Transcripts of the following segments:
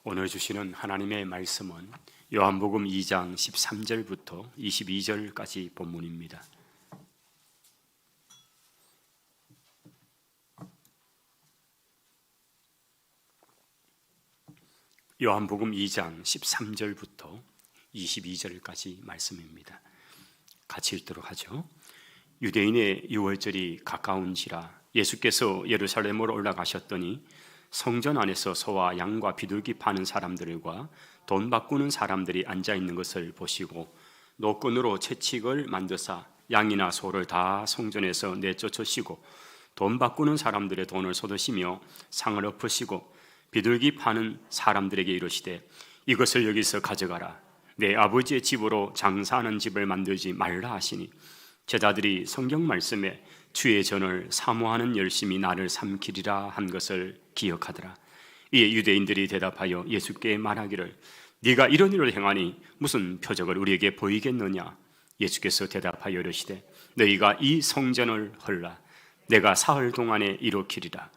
오늘 주시는 하나님의 말씀은 요한복음 2장 13절부터 22절까지 본문입니다. 요한복음 2장 13절부터 22절까지 말씀입니다. 같이 읽도록 하죠. 유대인의 유월절이 가까운지라 예수께서 예루살렘으로 올라가셨더니 성전 안에서 소와 양과 비둘기 파는 사람들과 돈 바꾸는 사람들이 앉아 있는 것을 보시고 노끈으로 채찍을 만드사 양이나 소를 다 성전에서 내쫓으시고 돈 바꾸는 사람들의 돈을 쏟으시며 상을 엎으시고 비둘기 파는 사람들에게 이르시되 이것을 여기서 가져가라. 내 아버지의 집으로 장사하는 집을 만들지 말라 하시니 제자들이 성경 말씀에 주의 전을 사모하는 열심이 나를 삼키리라 한 것을 기억하더라. 이에 유대인들이 대답하여 예수께 말하기를 네가 이런 일을 행하니 무슨 표적을 우리에게 보이겠느냐? 예수께서 대답하여 이르시되 너희가 이 성전을 헐라 내가 사흘 동안에 일으키리라.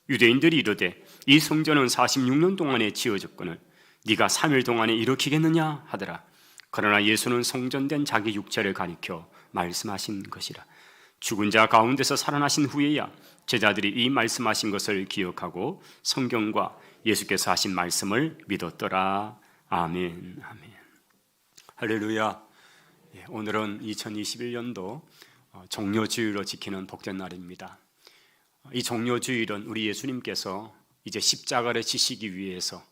유대인들이 이르되 이 성전은 46년 동안에 지어졌거늘 네가 3일 동안에 일으키겠느냐 하더라. 그러나 예수는 성전된 자기 육체를 가리켜 말씀하신 것이라. 죽은 자 가운데서 살아나신 후에야 제자들이 이 말씀하신 것을 기억하고 성경과 예수께서 하신 말씀을 믿었더라. 아멘. 아멘. 할렐루야. 오늘은 2021년도 종료주일로 지키는 복된 날입니다. 이 종료주일은 우리 예수님께서 이제 십자가를 지시기 위해서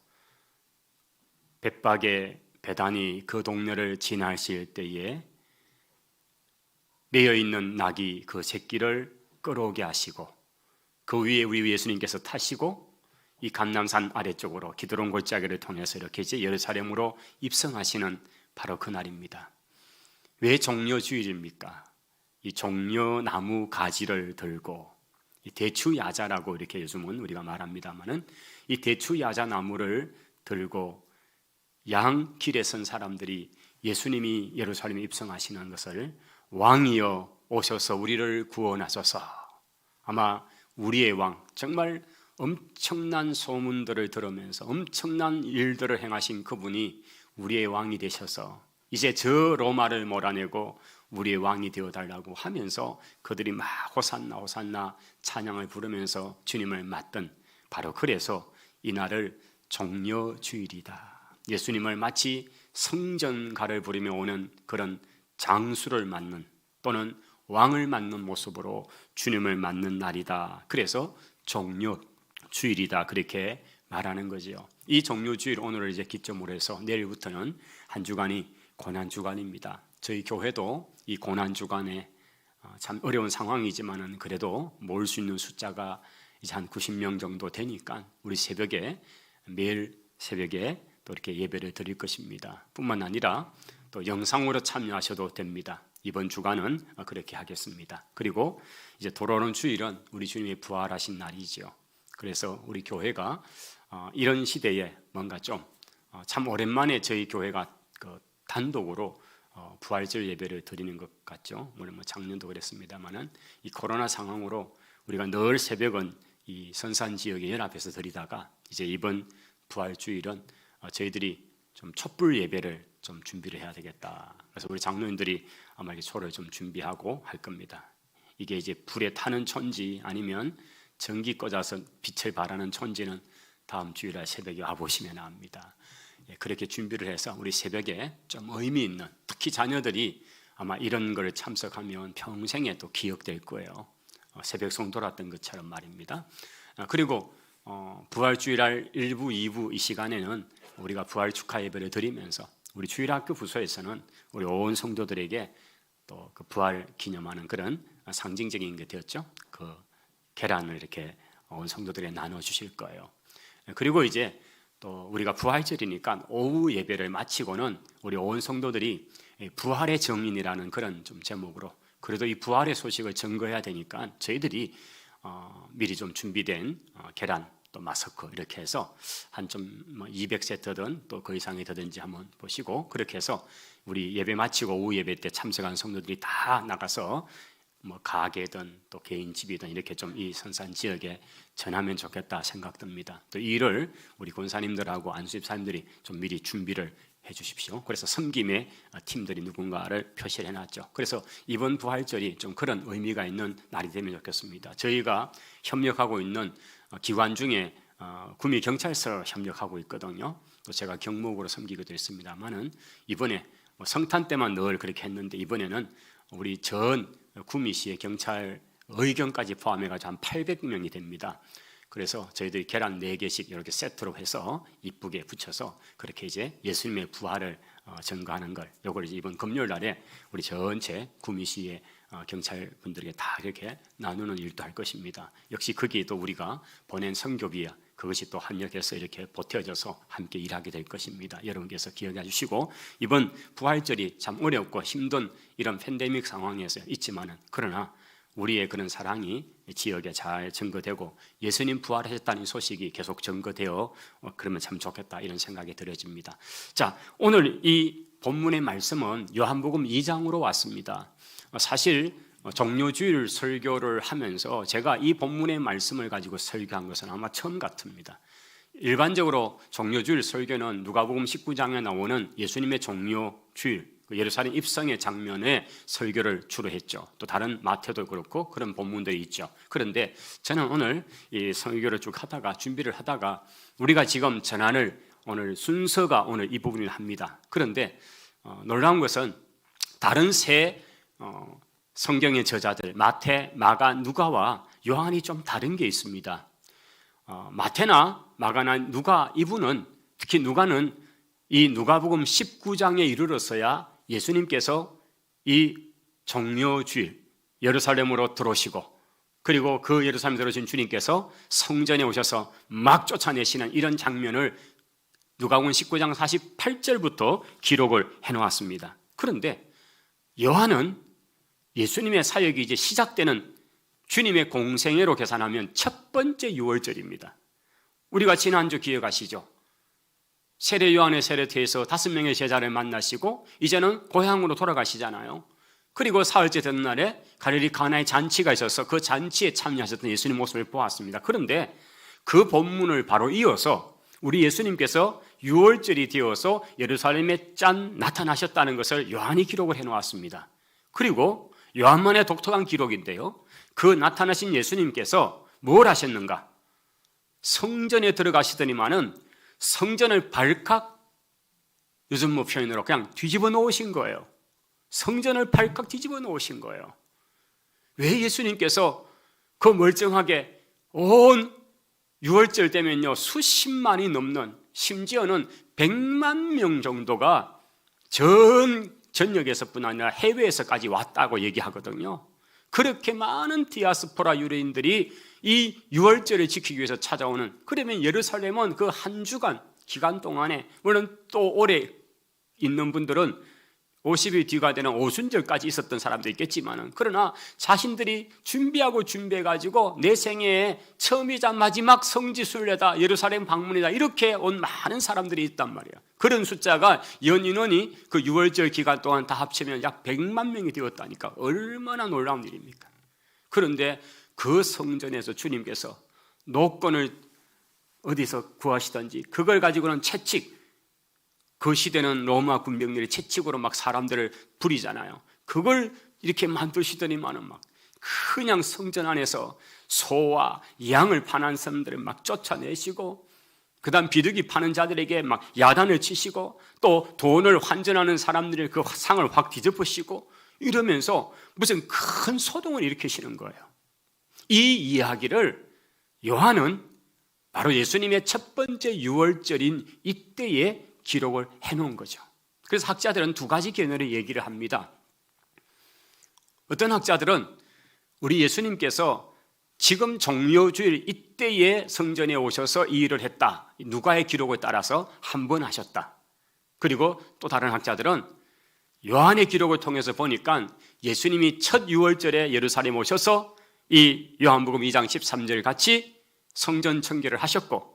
백박의 배단이 그 동네를 지나실 때에 매여 있는 낙이 그 새끼를 끌어오게 하시고 그 위에 우리 예수님께서 타시고 이 감람산 아래쪽으로 기드론 골짜기를 통해서 이렇게 이제 예루살렘으로 입성하시는 바로 그 날입니다. 왜 종려주일입니까? 이 종려나무 가지를 들고 이 대추야자라고 이렇게 요즘은 우리가 말합니다만은 이 대추야자 나무를 들고 양 길에 선 사람들이 예수님이 예루살렘에 입성하시는 것을 왕이여 오셔서 우리를 구원하소서. 아마 우리의 왕, 정말 엄청난 소문들을 들으면서 엄청난 일들을 행하신 그분이 우리의 왕이 되셔서 이제 저 로마를 몰아내고 우리의 왕이 되어달라고 하면서 그들이 막 호산나 호산나 찬양을 부르면서 주님을 맞던 바로 그래서 이날을 종려주일이다. 예수님을 마치 성전가를 부리며 오는 그런 장수를 맞는 또는 왕을 맞는 모습으로 주님을 맞는 날이다. 그래서 종려주일이다. 그렇게 말하는 거지요. 이 종려주일 오늘을 이제 기점으로 해서 내일부터는 한 주간이 고난주간입니다. 저희 교회도 이 고난주간에 참 어려운 상황이지만은 그래도 모을 수 있는 숫자가 이제 한 90명 정도 되니까 우리 새벽에 매일 새벽에 또 이렇게 예배를 드릴 것입니다. 뿐만 아니라 또 영상으로 참여하셔도 됩니다. 이번 주간은 그렇게 하겠습니다. 그리고 이제 돌아오는 주일은 우리 주님이 부활하신 날이죠. 그래서 우리 교회가 이런 시대에 뭔가 좀 참 오랜만에 저희 교회가 그 단독으로 부활절 예배를 드리는 것 같죠. 물론 뭐 작년도 그랬습니다만은 이 코로나 상황으로 우리가 늘 새벽은 이 선산 지역에 연합해서 드리다가 이제 이번 부활주일은 저희들이 좀 촛불 예배를 좀 준비를 해야 되겠다. 그래서 우리 장로님들이 아마 초를 좀 준비하고 할 겁니다. 이게 이제 불에 타는 촌지 아니면 전기 꽂아서 빛을 발하는 촌지는 다음 주일날 새벽에 와보시면 압니다. 그렇게 준비를 해서 우리 새벽에 좀 의미 있는, 특히 자녀들이 아마 이런 걸 참석하면 평생에 또 기억될 거예요. 새벽 송 돌았던 것처럼 말입니다. 그리고 부활주일날 1부, 2부 이 시간에는 우리가 부활 축하 예배를 드리면서 우리 주일학교 부서에서는 우리 온 성도들에게 또 그 부활 기념하는 그런 상징적인 게 되었죠. 그 계란을 이렇게 온 성도들에게 나눠 주실 거예요. 그리고 이제 또 우리가 부활절이니까 오후 예배를 마치고는 우리 온 성도들이 부활의 정인이라는 그런 좀 제목으로 그래도 이 부활의 소식을 증거해야 되니까 저희들이 미리 좀 준비된 계란 또 마스크 이렇게 해서 한 좀 200세트든 또 그 이상이 되든지 한번 보시고 그렇게 해서 우리 예배 마치고 오후 예배 때 참석한 성도들이 다 나가서 뭐 가게든 또 개인 집이든 이렇게 좀 이 선산 지역에 전하면 좋겠다 생각됩니다. 또 이 일을 우리 권사님들하고 안수집사님들이 좀 미리 준비를 해 주십시오. 그래서 섬김의 팀들이 누군가를 표시를 해놨죠. 그래서 이번 부활절이 좀 그런 의미가 있는 날이 되면 좋겠습니다. 저희가 협력하고 있는 기관 중에 구미경찰서 협력하고 있거든요. 또 제가 경목으로 섬기기도 했습니다만은 이번에 성탄 때만 늘 그렇게 했는데 이번에는 우리 전 구미시의 경찰 의견까지 포함해가지고 한 800명이 됩니다. 그래서 저희들이 계란 4개씩 이렇게 세트로 해서 이쁘게 붙여서 그렇게 이제 예수님의 부활을 증거하는 걸, 요걸 이제 이번 금요일 날에 우리 전체 구미시의 경찰분들에게 다 이렇게 나누는 일도 할 것입니다. 역시 거기에 또 우리가 보낸 선교비야 그것이 또 합력해서 이렇게 보태져서 함께 일하게 될 것입니다. 여러분께서 기억해 주시고, 이번 부활절이 참 어렵고 힘든 이런 팬데믹 상황에서 있지만은 그러나 우리의 그런 사랑이 지역에 잘 증거되고 예수님 부활하셨다는 소식이 계속 증거되어 그러면 참 좋겠다 이런 생각이 들어집니다. 자, 오늘 이 본문의 말씀은 요한복음 2장으로 왔습니다. 사실 종료주일 설교를 하면서 제가 이 본문의 말씀을 가지고 설교한 것은 아마 처음 같습니다. 일반적으로 종료주일 설교는 누가복음 19장에 나오는 예수님의 종료주일 예루살렘 입성의 장면에 설교를 주로 했죠. 또 다른 마태도 그렇고 그런 본문들이 있죠. 그런데 저는 오늘 이 설교를 쭉 하다가 준비를 하다가 우리가 지금 전하는 오늘 순서가 오늘 이 부분을 합니다. 그런데 놀라운 것은 다른 세 성경의 저자들 마태, 마가, 누가와 요한이 좀 다른 게 있습니다. 마태나 마가나 누가 이분은 특히 누가는 이 누가복음 19장에 이르러서야 예수님께서 이 종료주일 예루살렘으로 들어오시고 그리고 그 예루살렘 들어오신 주님께서 성전에 오셔서 막 쫓아내시는 이런 장면을 누가복음 19장 48절부터 기록을 해놓았습니다. 그런데 요한은 예수님의 사역이 이제 시작되는 주님의 공생애로 계산하면 첫 번째 유월절입니다. 우리가 지난주 기억하시죠? 세례 요한의 세례태에서 5명의 제자를 만나시고 이제는 고향으로 돌아가시잖아요. 그리고 사흘째 되는 날에 갈릴리 가나의 잔치가 있어서 그 잔치에 참여하셨던 예수님 모습을 보았습니다. 그런데 그 본문을 바로 이어서 우리 예수님께서 유월절이 되어서 예루살렘에 짠 나타나셨다는 것을 요한이 기록을 해놓았습니다. 그리고 요한만의 독특한 기록인데요, 그 나타나신 예수님께서 뭘 하셨는가? 성전에 들어가시더니만은 성전을 발칵, 요즘 뭐 표현으로 그냥 뒤집어 놓으신 거예요. 성전을 발칵 뒤집어 놓으신 거예요. 왜 예수님께서 그 멀쩡하게 온 유월절 되면요 수십만이 넘는, 심지어는 100만 명 정도가 전 전역에서뿐 아니라 해외에서까지 왔다고 얘기하거든요. 그렇게 많은 디아스포라 유대인들이 이 유월절을 지키기 위해서 찾아오는, 그러면 예루살렘은 그 한 주간 기간 동안에, 물론 또 오래 있는 분들은 50일 뒤가 되는 오순절까지 있었던 사람도 있겠지만, 그러나 자신들이 준비해가지고 내 생애에 처음이자 마지막 성지순례다, 예루살렘 방문이다, 이렇게 온 많은 사람들이 있단 말이에요. 그런 숫자가 연인원이 그 6월절 기간 동안 다 합치면 약 100만 명이 되었다니까 얼마나 놀라운 일입니까? 그런데 그 성전에서 주님께서 노건을 어디서 구하시던지 그걸 가지고는 채찍, 그 시대는 로마 군병들이 채찍으로 막 사람들을 부리잖아요. 그걸 이렇게 만드시더니만은 막 그냥 성전 안에서 소와 양을 파는 사람들을 막 쫓아내시고, 그 다음 비둘기 파는 자들에게 막 야단을 치시고, 또 돈을 환전하는 사람들의 그 상을 확 뒤집으시고, 이러면서 무슨 큰 소동을 일으키시는 거예요. 이 이야기를 요한은 바로 예수님의 첫 번째 유월절인 이때에 기록을 해놓은 거죠. 그래서 학자들은 두 가지 견해를 얘기를 합니다. 어떤 학자들은 우리 예수님께서 지금 종료주일 이때에 성전에 오셔서 이 일을 했다, 누가의 기록을 따라서 한 번 하셨다. 그리고 또 다른 학자들은 요한의 기록을 통해서 보니까 예수님이 첫 유월절에 예루살렘 오셔서 이 요한복음 2장 13절 같이 성전 청결을 하셨고,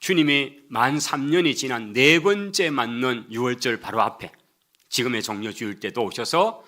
주님이 만 3년이 지난 네 번째 맞는 유월절 바로 앞에 지금의 종료주일 때도 오셔서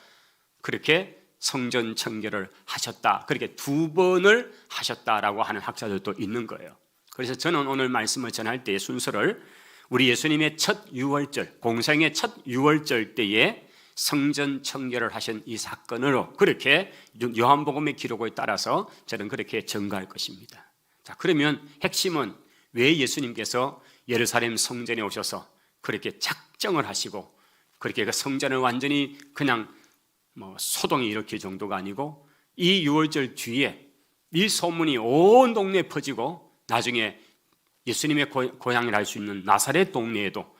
그렇게 성전 청결을 하셨다. 그렇게 2번을 하셨다라고 하는 학자들도 있는 거예요. 그래서 저는 오늘 말씀을 전할 때의 순서를 우리 예수님의 첫 유월절, 공생의 첫 유월절 때에 성전 청결을 하신 이 사건으로 그렇게 요한복음의 기록에 따라서 저는 그렇게 전가할 것입니다. 자, 그러면 핵심은 왜 예수님께서 예루살렘 성전에 오셔서 그렇게 작정을 하시고 그렇게 그 성전을 완전히 그냥 소동이 일으킬 정도가 아니고 이 유월절 뒤에 이 소문이 온 동네에 퍼지고 나중에 예수님의 고향을 알 수 있는 나사렛 동네에도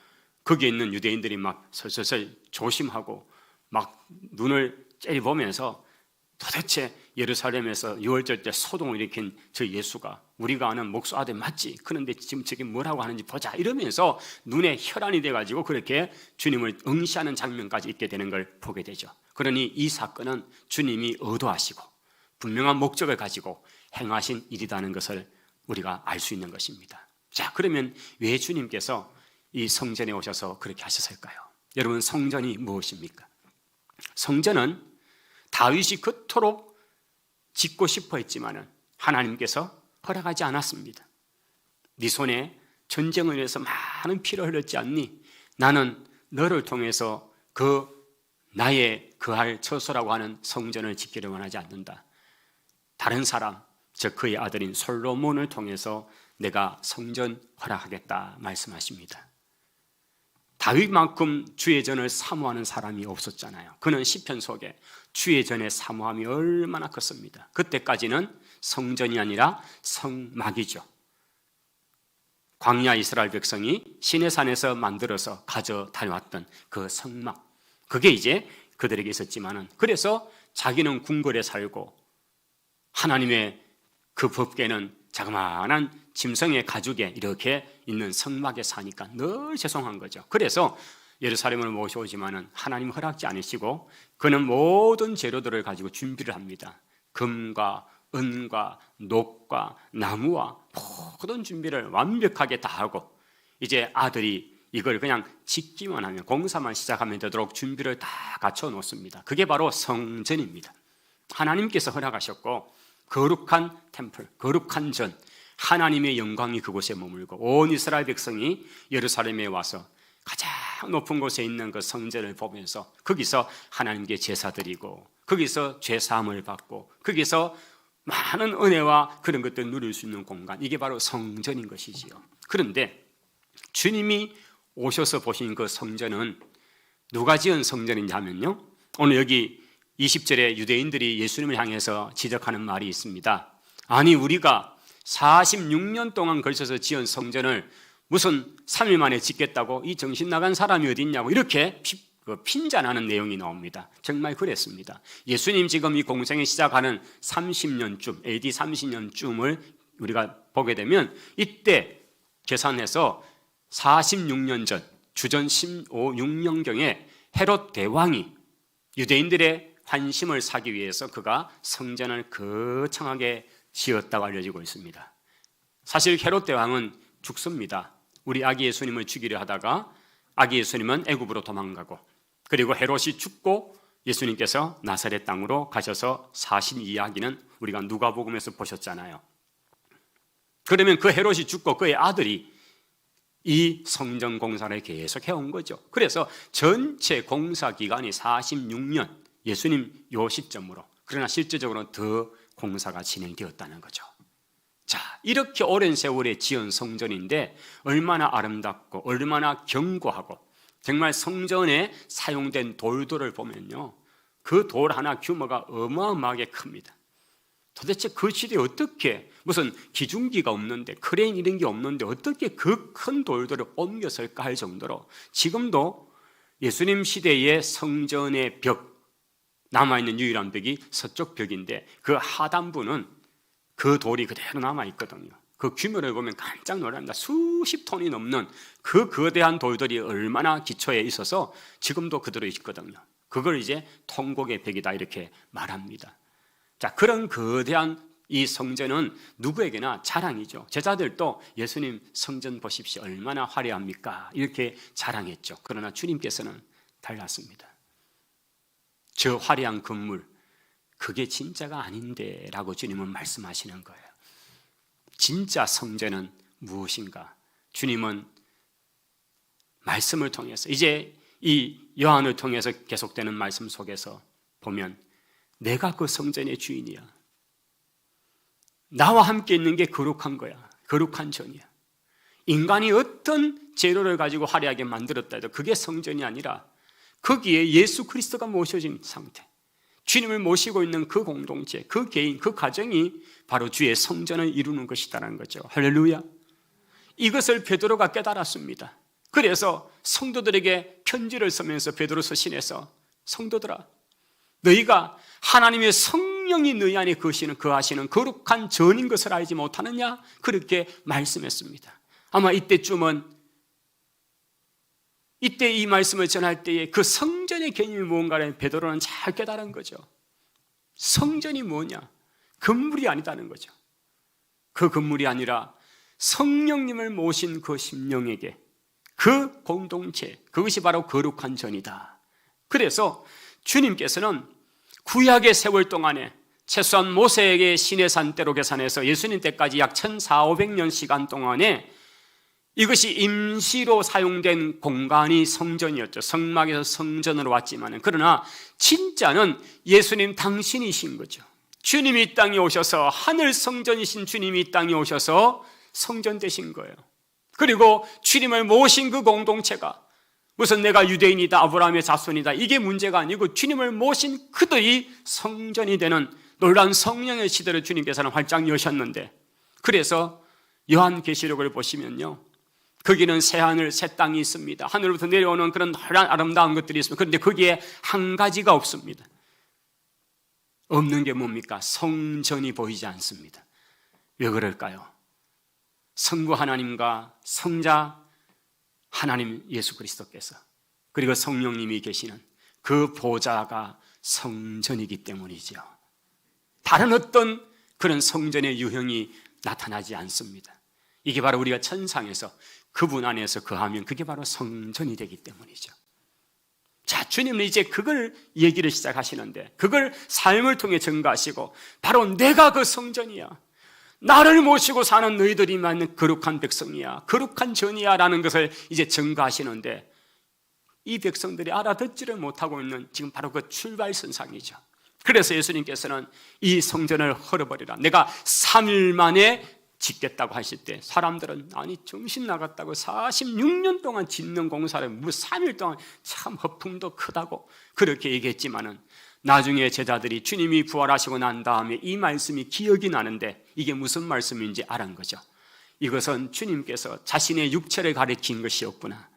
거기에 있는 유대인들이 막 설설설 조심하고 막 눈을 째려보면서 도대체 예루살렘에서 유월절 때 소동을 일으킨 저 예수가 우리가 아는 목수 아들 맞지? 그런데 지금 저게 뭐라고 하는지 보자 이러면서 눈에 혈안이 돼가지고 그렇게 주님을 응시하는 장면까지 있게 되는 걸 보게 되죠. 그러니 이 사건은 주님이 의도하시고 분명한 목적을 가지고 행하신 일이라는 것을 우리가 알 수 있는 것입니다. 자, 그러면 왜 주님께서 이 성전에 오셔서 그렇게 하셨을까요? 여러분, 성전이 무엇입니까? 성전은 다윗이 그토록 짓고 싶어 했지만은 하나님께서 허락하지 않았습니다. 네 손에 전쟁을 위해서 많은 피를 흘렸지 않니? 나는 너를 통해서 그 나의 거할 처소라고 하는 성전을 짓기를 원하지 않는다. 다른 사람, 즉 그의 아들인 솔로몬을 통해서 내가 성전 허락하겠다 말씀하십니다. 다윗만큼 주의 전을 사모하는 사람이 없었잖아요. 그는 시편 속에 주의 전의 사모함이 얼마나 컸습니다. 그때까지는 성전이 아니라 성막이죠. 광야 이스라엘 백성이 시내산에서 만들어서 가져 다녀왔던 그 성막, 그게 이제 그들에게 있었지만은 그래서 자기는 궁궐에 살고 하나님의 그 법궤는 자그마한 짐승의 가죽에 이렇게 있는 성막에 사니까 늘 죄송한 거죠. 그래서 예루살렘을 모셔오지만은 하나님 허락지 않으시고 그는 모든 재료들을 가지고 준비를 합니다. 금과 은과 녹과 나무와 모든 준비를 완벽하게 다 하고 이제 아들이 이걸 그냥 짓기만 하면 공사만 시작하면 되도록 준비를 다 갖춰 놓습니다. 그게 바로 성전입니다. 하나님께서 허락하셨고 거룩한 템플, 거룩한 전, 하나님의 영광이 그곳에 머물고 온 이스라엘 백성이 예루살렘에 와서 가장 높은 곳에 있는 그 성전을 보면서 거기서 하나님께 제사 드리고 거기서 죄사함을 받고 거기서 많은 은혜와 그런 것들을 누릴 수 있는 공간, 이게 바로 성전인 것이지요. 그런데 주님이 오셔서 보신 그 성전은 누가 지은 성전인지 하면요, 오늘 여기 20절에 유대인들이 예수님을 향해서 지적하는 말이 있습니다. 아니, 우리가 46년 동안 걸쳐서 지은 성전을 무슨 3일 만에 짓겠다고 이 정신 나간 사람이 어디 있냐고 이렇게 핀잔하는 내용이 나옵니다. 정말 그랬습니다. 예수님 지금 이 공생에 시작하는 30년쯤, AD 30년쯤을 우리가 보게 되면 이때 계산해서 46년 전, 주전 15, 6년경에 헤롯 대왕이 유대인들의 환심을 사기 위해서 그가 성전을 거창하게 지었다고 알려지고 있습니다. 사실 헤롯 대왕은 죽습니다. 우리 아기 예수님을 죽이려 하다가 아기 예수님은 애굽으로 도망가고 그리고 헤롯이 죽고 예수님께서 나사렛 땅으로 가셔서 사신 이야기는 우리가 누가복음에서 보셨잖아요. 그러면 그 헤롯이 죽고 그의 아들이 이 성전 공사를 계속 해온 거죠. 그래서 전체 공사 기간이 46년, 예수님 요 시점으로, 그러나 실제적으로는 더 공사가 진행되었다는 거죠. 자, 이렇게 오랜 세월에 지은 성전인데 얼마나 아름답고 얼마나 견고하고, 정말 성전에 사용된 돌들을 보면요, 그 돌 하나 규모가 어마어마하게 큽니다. 도대체 그 시대에 어떻게, 무슨 기중기가 없는데 크레인 이런 게 없는데 어떻게 그 큰 돌들을 옮겼을까 할 정도로 지금도 예수님 시대의 성전의 벽, 남아있는 유일한 벽이 서쪽 벽인데 그 하단부는 그 돌이 그대로 남아있거든요. 그 규모를 보면 깜짝 놀랍니다. 수십 톤이 넘는 그 거대한 돌들이 얼마나 기초에 있어서 지금도 그대로 있거든요. 그걸 이제 통곡의 벽이다 이렇게 말합니다. 자, 그런 거대한 이 성전은 누구에게나 자랑이죠. 제자들도 예수님 성전 보십시오, 얼마나 화려합니까? 이렇게 자랑했죠. 그러나 주님께서는 달랐습니다. 저 화려한 건물, 그게 진짜가 아닌데 라고 주님은 말씀하시는 거예요. 진짜 성전은 무엇인가? 주님은 말씀을 통해서, 이제 이 요한을 통해서 계속되는 말씀 속에서 보면 내가 그 성전의 주인이야. 나와 함께 있는 게 거룩한 거야. 거룩한 전이야. 인간이 어떤 재료를 가지고 화려하게 만들었다 해도 그게 성전이 아니라 거기에 예수 그리스도가 모셔진 상태, 주님을 모시고 있는 그 공동체, 그 개인, 그 가정이 바로 주의 성전을 이루는 것이다라는 거죠. 할렐루야. 이것을 베드로가 깨달았습니다. 그래서 성도들에게 편지를 쓰면서 베드로 서신에서 성도들아, 너희가 하나님의 성령이 너희 안에 거하시는 거룩한 전인 것을 알지 못하느냐? 그렇게 말씀했습니다. 아마 이때쯤은, 이때 이 말씀을 전할 때에 그 성전의 개념이 무언가를 베드로는 잘 깨달은 거죠. 성전이 뭐냐? 건물이 아니다는 거죠. 그 건물이 아니라 성령님을 모신 그 심령에게, 그 공동체, 그것이 바로 거룩한 전이다. 그래서 주님께서는 구약의 세월 동안에 최소한 모세에게 시내산 때로 계산해서 예수님 때까지 약 1400~500년 시간 동안에 이것이 임시로 사용된 공간이 성전이었죠. 성막에서 성전으로 왔지만, 그러나 진짜는 예수님 당신이신 거죠. 주님이 이 땅에 오셔서, 하늘 성전이신 주님이 이 땅에 오셔서 성전 되신 거예요. 그리고 주님을 모신 그 공동체가 무슨 내가 유대인이다, 아브라함의 자손이다, 이게 문제가 아니고 주님을 모신 그들이 성전이 되는 놀라운 성령의 시대를 주님께서는 활짝 여셨는데, 그래서 요한계시록을 보시면요, 거기는 새하늘 새 땅이 있습니다. 하늘로부터 내려오는 그런 노란 아름다운 것들이 있습니다. 그런데 거기에 한 가지가 없습니다. 없는 게 뭡니까? 성전이 보이지 않습니다. 왜 그럴까요? 성부 하나님과 성자 하나님 예수 그리스도께서, 그리고 성령님이 계시는 그 보좌가 성전이기 때문이죠. 다른 어떤 그런 성전의 유형이 나타나지 않습니다. 이게 바로 우리가 천상에서 그분 안에서 거하면 그게 바로 성전이 되기 때문이죠. 자, 주님은 이제 그걸 얘기를 시작하시는데, 그걸 삶을 통해 증거하시고, 바로 내가 그 성전이야, 나를 모시고 사는 너희들이 맞는 거룩한 백성이야, 거룩한 전이야 라는 것을 이제 증거하시는데, 이 백성들이 알아듣지를 못하고 있는 지금 바로 그 출발선상이죠. 그래서 예수님께서는 이 성전을 헐어버리라, 내가 3일 만에 짓겠다고 하실 때 사람들은 아니 정신 나갔다고 46년 동안 짓는 공사를 3일 동안 참 허풍도 크다고 그렇게 얘기했지만은, 나중에 제자들이 주님이 부활하시고 난 다음에 이 말씀이 기억이 나는데 이게 무슨 말씀인지 알은 거죠. 이것은 주님께서 자신의 육체를 가리킨 것이었구나.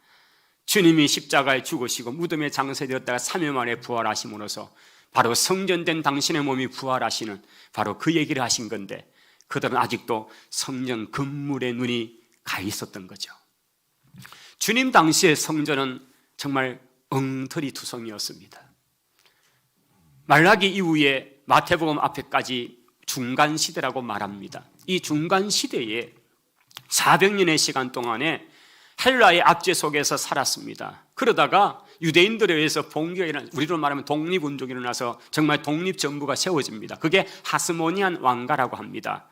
주님이 십자가에 죽으시고 무덤에 장사되었다가 3일 만에 부활하심으로써 바로 성전된 당신의 몸이 부활하시는 바로 그 얘기를 하신 건데, 그들은 아직도 성전 건물에 눈이 가 있었던 거죠. 주님 당시의 성전은 정말 엉터리 투성이었습니다. 말라기 이후에 마태복음 앞에까지 중간 시대라고 말합니다. 이 중간 시대에 400년의 시간 동안에 헬라의 압제 속에서 살았습니다. 그러다가 유대인들에 의해서 봉기가 일어나, 우리로 말하면 독립운동이 일어나서 정말 독립정부가 세워집니다. 그게 하스모니안 왕가라고 합니다.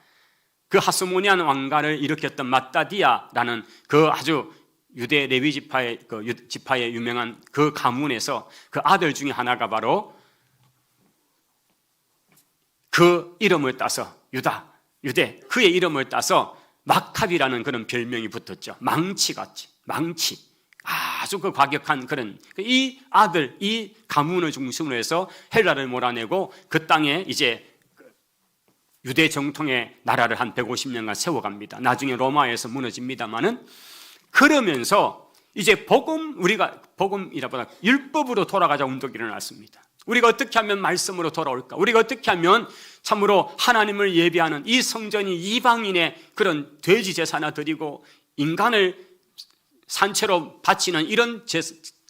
그 하스모니안 왕가를 일으켰던 마따디아라는 그 아주 유대 레위 지파의 유명한 그 가문에서 그 아들 중에 하나가 바로 그 이름을 따서 유대 그의 이름을 따서 마카비라는 그런 별명이 붙었죠. 망치같이, 망치. 아주 그 과격한 그런, 이 아들, 이 가문을 중심으로 해서 헬라를 몰아내고 그 땅에 이제 유대 정통의 나라를 한 150년간 세워갑니다. 나중에 로마에서 무너집니다만은, 그러면서 이제 우리가 복음이라보다 율법으로 돌아가자 운동이 일어났습니다. 우리가 어떻게 하면 말씀으로 돌아올까? 우리가 어떻게 하면 참으로 하나님을 예배하는 이 성전이 이방인의 그런 돼지 제사나 드리고 인간을 산채로 바치는 이런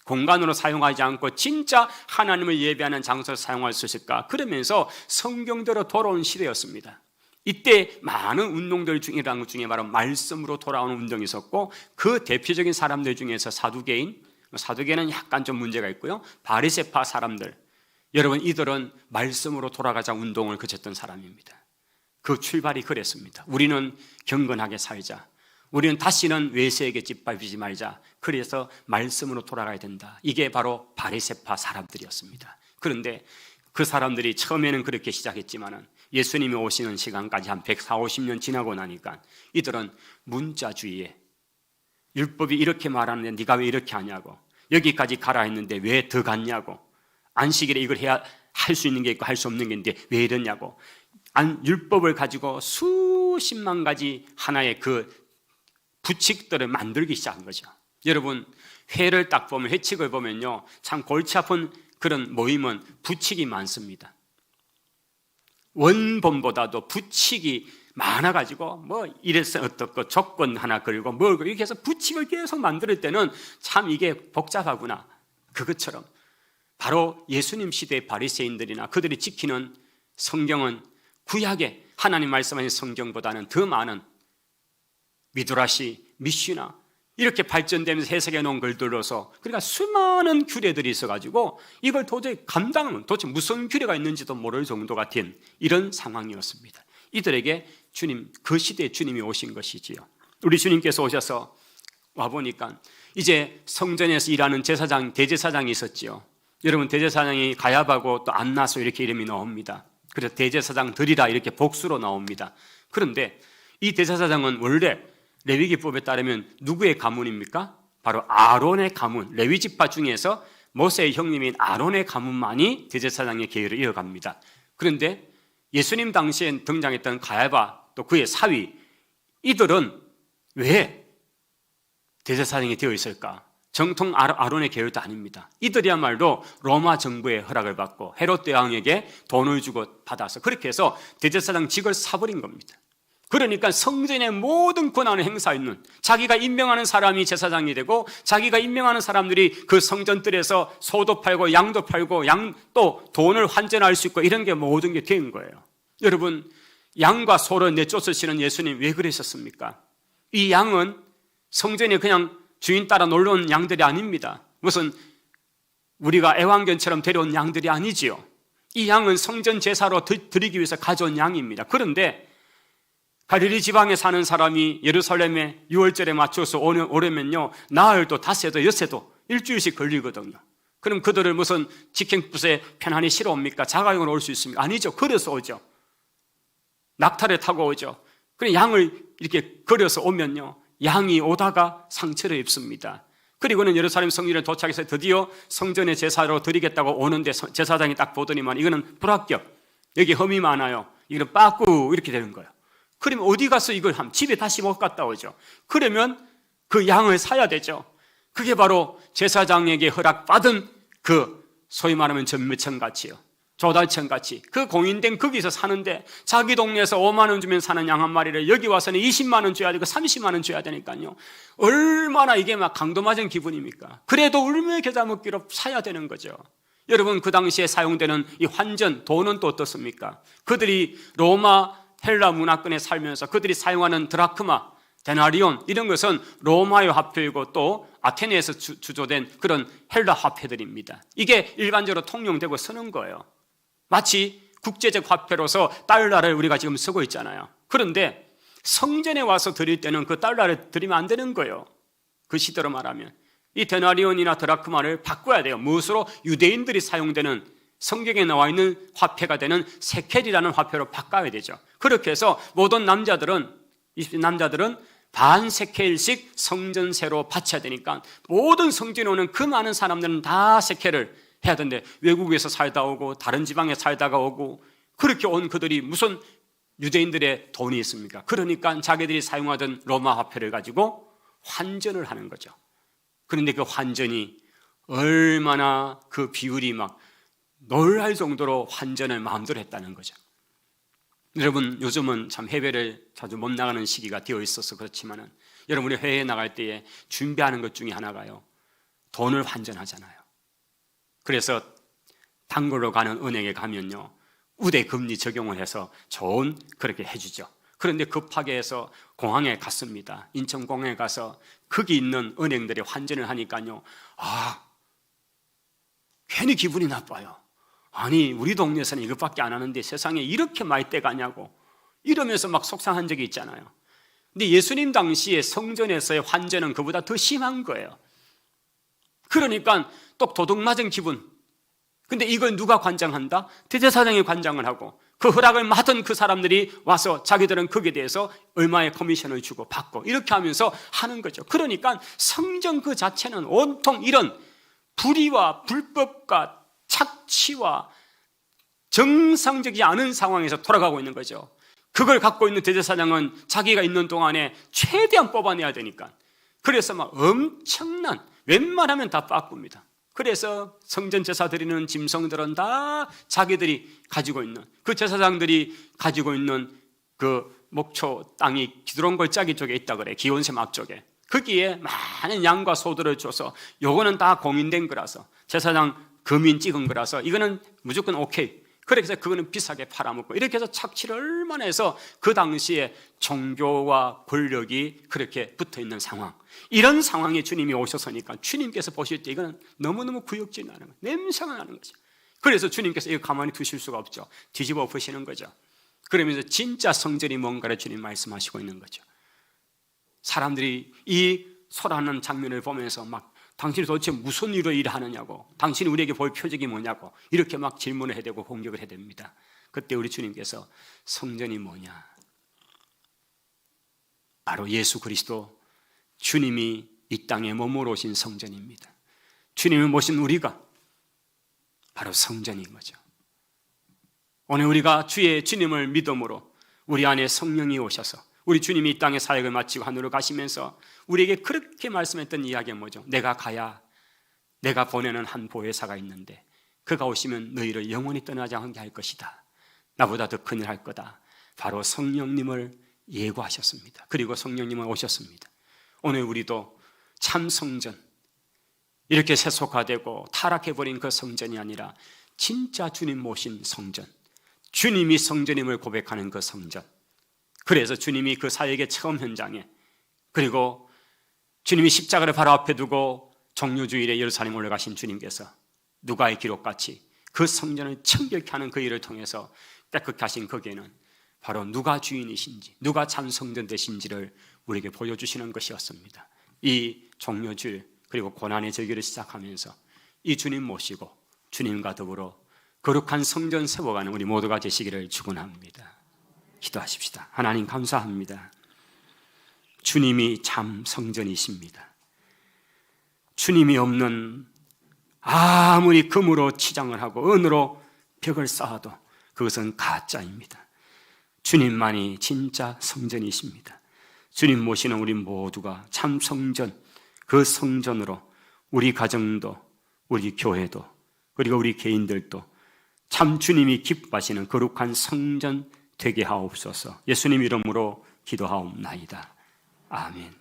공간으로 사용하지 않고 진짜 하나님을 예배하는 장소를 사용할 수 있을까? 그러면서 성경대로 돌아온 시대였습니다. 이때 많은 운동들 중이라는 것 중에 바로 말씀으로 돌아오는 운동이 있었고, 그 대표적인 사람들 중에서 사두개인은 약간 좀 문제가 있고요, 바리새파 사람들, 여러분, 이들은 말씀으로 돌아가자 운동을 그쳤던 사람입니다. 그 출발이 그랬습니다. 우리는 경건하게 살자. 우리는 다시는 외세에게 찌빠지지 말자. 그래서 말씀으로 돌아가야 된다. 이게 바로 바리새파 사람들이었습니다. 그런데 그 사람들이 처음에는 그렇게 시작했지만은 예수님이 오시는 시간까지 한 140~50년 지나고 나니까 이들은 문자주의에, 율법이 이렇게 말하는데 네가 왜 이렇게 하냐고, 여기까지 가라 했는데 왜 더 갔냐고, 안식일에 이걸 해야 할 수 있는 게 있고 할 수 없는 게 있는데 왜 이러냐고, 율법을 가지고 수십만 가지 하나의 그 부칙들을 만들기 시작한 거죠. 여러분, 회를 딱 보면, 회칙을 보면요, 참 골치 아픈 그런 모임은 부칙이 많습니다. 원본보다도 부칙이 많아가지고 뭐 이래서 어떻고 조건 하나 걸고 뭘 이렇게 해서 부칙을 계속 만들 때는 참 이게 복잡하구나. 그것처럼 바로 예수님 시대의 바리새인들이나 그들이 지키는 성경은 구약의 하나님 말씀하신 성경보다는 더 많은 미드라시, 미슈나 이렇게 발전되면서 해석해 놓은 글들로서, 그러니까 수많은 규례들이 있어가지고 이걸 도저히 감당하면 도대체 무슨 규례가 있는지도 모를 정도 같은 이런 상황이었습니다. 이들에게 주님, 그 시대에 주님이 오신 것이지요. 우리 주님께서 오셔서 와보니까 이제 성전에서 일하는 제사장, 대제사장이 있었지요. 여러분, 대제사장이 가야바고 또 안나소 이렇게 이름이 나옵니다. 그래서 대제사장들이라 이렇게 복수로 나옵니다. 그런데 이 대제사장은 원래 레위기법에 따르면 누구의 가문입니까? 바로 아론의 가문, 레위 지파 중에서 모세의 형님인 아론의 가문만이 대제사장의 계율을 이어갑니다. 그런데 예수님 당시에 등장했던 가야바, 또 그의 사위, 이들은 왜 대제사장이 되어 있을까? 정통 아론의 계율도 아닙니다. 이들이야말로 로마 정부의 허락을 받고 헤롯 대왕에게 돈을 주고 받아서 그렇게 해서 대제사장직을 사버린 겁니다. 그러니까 성전의 모든 권한을 행사하는, 자기가 임명하는 사람이 제사장이 되고 자기가 임명하는 사람들이 그 성전들에서 소도 팔고 양도 팔고 또 돈을 환전할 수 있고 이런 게 모든 게 된 거예요. 여러분, 양과 소를 내쫓으시는 예수님 왜 그러셨습니까? 이 양은 성전에 그냥 주인 따라 놀러 온 양들이 아닙니다. 무슨 우리가 애완견처럼 데려온 양들이 아니지요. 이 양은 성전 제사로 드리기 위해서 가져온 양입니다. 그런데 갈릴리 지방에 사는 사람이 예루살렘에 6월절에 맞춰서 오려면요, 나흘도 닷새도 엿새도 일주일씩 걸리거든요. 그럼 그들을 무슨 직행붓에 편안히 실어 옵니까? 자가용으로 올 수 있습니까? 아니죠. 걸어서 오죠. 낙타를 타고 오죠. 그럼 양을 이렇게 걸어서 오면요, 양이 오다가 상처를 입습니다. 그리고는 예루살렘 성전에 도착해서 드디어 성전의 제사로 드리겠다고 오는데 제사장이 딱 보더니만 이거는 불합격, 여기 흠이 많아요, 이거는 빠꾸, 이렇게 되는 거예요. 그러면 어디 가서 이걸 하면 집에 다시 못 갔다 오죠. 그러면 그 양을 사야 되죠. 그게 바로 제사장에게 허락받은 그 소위 말하면 전매천같이요, 조달천같이 그 공인된 거기서 사는데 자기 동네에서 5만 원 주면 사는 양 한 마리를 여기 와서는 20만 원 줘야 되고 30만 원 줘야 되니까요. 얼마나 이게 막 강도 맞은 기분입니까? 그래도 울며 겨자 먹기로 사야 되는 거죠. 여러분, 그 당시에 사용되는 이 환전, 돈은 또 어떻습니까? 그들이 로마 헬라 문화권에 살면서 그들이 사용하는 드라크마, 데나리온 이런 것은 로마의 화폐이고 또 아테네에서 주조된 그런 헬라 화폐들입니다. 이게 일반적으로 통용되고 쓰는 거예요. 마치 국제적 화폐로서 달러를 우리가 지금 쓰고 있잖아요. 그런데 성전에 와서 드릴 때는 그 달러를 드리면 안 되는 거예요. 그 시대로 말하면 이 데나리온이나 드라크마를 바꿔야 돼요. 무엇으로? 유대인들이 사용되는 성경에 나와 있는 화폐가 되는 세켈이라는 화폐로 바꿔야 되죠. 그렇게 해서 모든 남자들은 반 세켈씩 성전세로 바쳐야 되니까 모든 성전에 오는 그 많은 사람들은 다 세켈을 해야 되는데, 외국에서 살다 오고 다른 지방에 살다가 오고 그렇게 온 그들이 무슨 유대인들의 돈이 있습니까? 그러니까 자기들이 사용하던 로마 화폐를 가지고 환전을 하는 거죠. 그런데 그 환전이 얼마나 그 비율이 막 놀랄 정도로 환전을 마음대로 했다는 거죠. 여러분, 요즘은 참 해외를 자주 못 나가는 시기가 되어 있어서 그렇지만은 여러분이 해외에 나갈 때에 준비하는 것 중에 하나가요, 돈을 환전하잖아요. 그래서 단골로 가는 은행에 가면요, 우대 금리 적용을 해서 좋은 그렇게 해주죠. 그런데 급하게 해서 공항에 갔습니다. 인천공항에 가서 거기 있는 은행들이 환전을 하니까요, 괜히 기분이 나빠요. 아니 우리 동네에서는 이것밖에 안 하는데 세상에 이렇게 많이 떼가냐고 이러면서 막 속상한 적이 있잖아요. 근데 예수님 당시에 성전에서의 환전은 그보다 더 심한 거예요. 그러니까 또 도둑 맞은 기분. 근데 이걸 누가 관장한다? 대제사장이 관장을 하고 그 허락을 받은 그 사람들이 와서 자기들은 거기에 대해서 얼마의 커미션을 주고 받고 이렇게 하면서 하는 거죠. 그러니까 성전 그 자체는 온통 이런 불의와 불법과 착취와 정상적이지 않은 상황에서 돌아가고 있는 거죠. 그걸 갖고 있는 대제사장은 자기가 있는 동안에 최대한 뽑아내야 되니까 그래서 막 엄청난 웬만하면 다 바꿉니다. 그래서 성전 제사 드리는 짐승들은 다 자기들이 가지고 있는 그 제사장들이 가지고 있는 그 목초 땅이 기드론 골짜기 쪽에 있다 그래. 기온샘 앞쪽에 거기에 많은 양과 소들을 줘서 요거는 다 공인된 거라서 제사장 금인 찍은 거라서 이거는 무조건 오케이. 그래서 그거는 비싸게 팔아먹고 이렇게 해서 착취를 얼마나 해서 그 당시에 종교와 권력이 그렇게 붙어있는 상황, 이런 상황에 주님이 오셔서니까 주님께서 보실 때 이거는 너무너무 구역질 나는 거예요. 냄새가 나는 거죠. 그래서 주님께서 이거 가만히 두실 수가 없죠. 뒤집어 엎으시는 거죠. 그러면서 진짜 성전이 뭔가를 주님 말씀하시고 있는 거죠. 사람들이 이 소라는 장면을 보면서 막 당신이 도대체 무슨 일로 일을 하느냐고, 당신이 우리에게 볼 표적이 뭐냐고 이렇게 막 질문을 해야 되고 공격을 해야 됩니다. 그때 우리 주님께서 성전이 뭐냐? 바로 예수 그리스도 주님이 이 땅에 머물러 오신 성전입니다. 주님이 모신 우리가 바로 성전인 거죠. 오늘 우리가 주님을 믿음으로 우리 안에 성령이 오셔서 우리 주님이 이 땅에 사역을 마치고 하늘로 가시면서 우리에게 그렇게 말씀했던 이야기가 뭐죠? 내가 가야 내가 보내는 한 보혜사가 있는데 그가 오시면 너희를 영원히 떠나지 않게 할 것이다. 나보다 더 큰 일 할 거다. 바로 성령님을 예고하셨습니다. 그리고 성령님은 오셨습니다. 오늘 우리도 참 성전, 이렇게 세속화되고 타락해버린 그 성전이 아니라 진짜 주님 모신 성전, 주님이 성전임을 고백하는 그 성전, 그래서 주님이 그 사역의 처음 현장에, 그리고 주님이 십자가를 바로 앞에 두고 종료주일에 예루살렘 올라가신 주님께서 누가의 기록같이 그 성전을 청결케 하는 그 일을 통해서 깨끗게 하신 거기에는 바로 누가 주인이신지, 누가 참 성전 되신지를 우리에게 보여주시는 것이었습니다. 이 종료주일 그리고 고난의 절기를 시작하면서 이 주님 모시고 주님과 더불어 거룩한 성전 세워가는 우리 모두가 되시기를 축원합니다. 기도하십시다. 하나님 감사합니다. 주님이 참 성전이십니다. 주님이 없는, 아무리 금으로 치장을 하고 은으로 벽을 쌓아도 그것은 가짜입니다. 주님만이 진짜 성전이십니다. 주님 모시는 우리 모두가 참 성전, 그 성전으로 우리 가정도, 우리 교회도, 그리고 우리 개인들도 참 주님이 기뻐하시는 거룩한 성전 되게 하옵소서. 예수님 이름으로 기도하옵나이다. 아멘.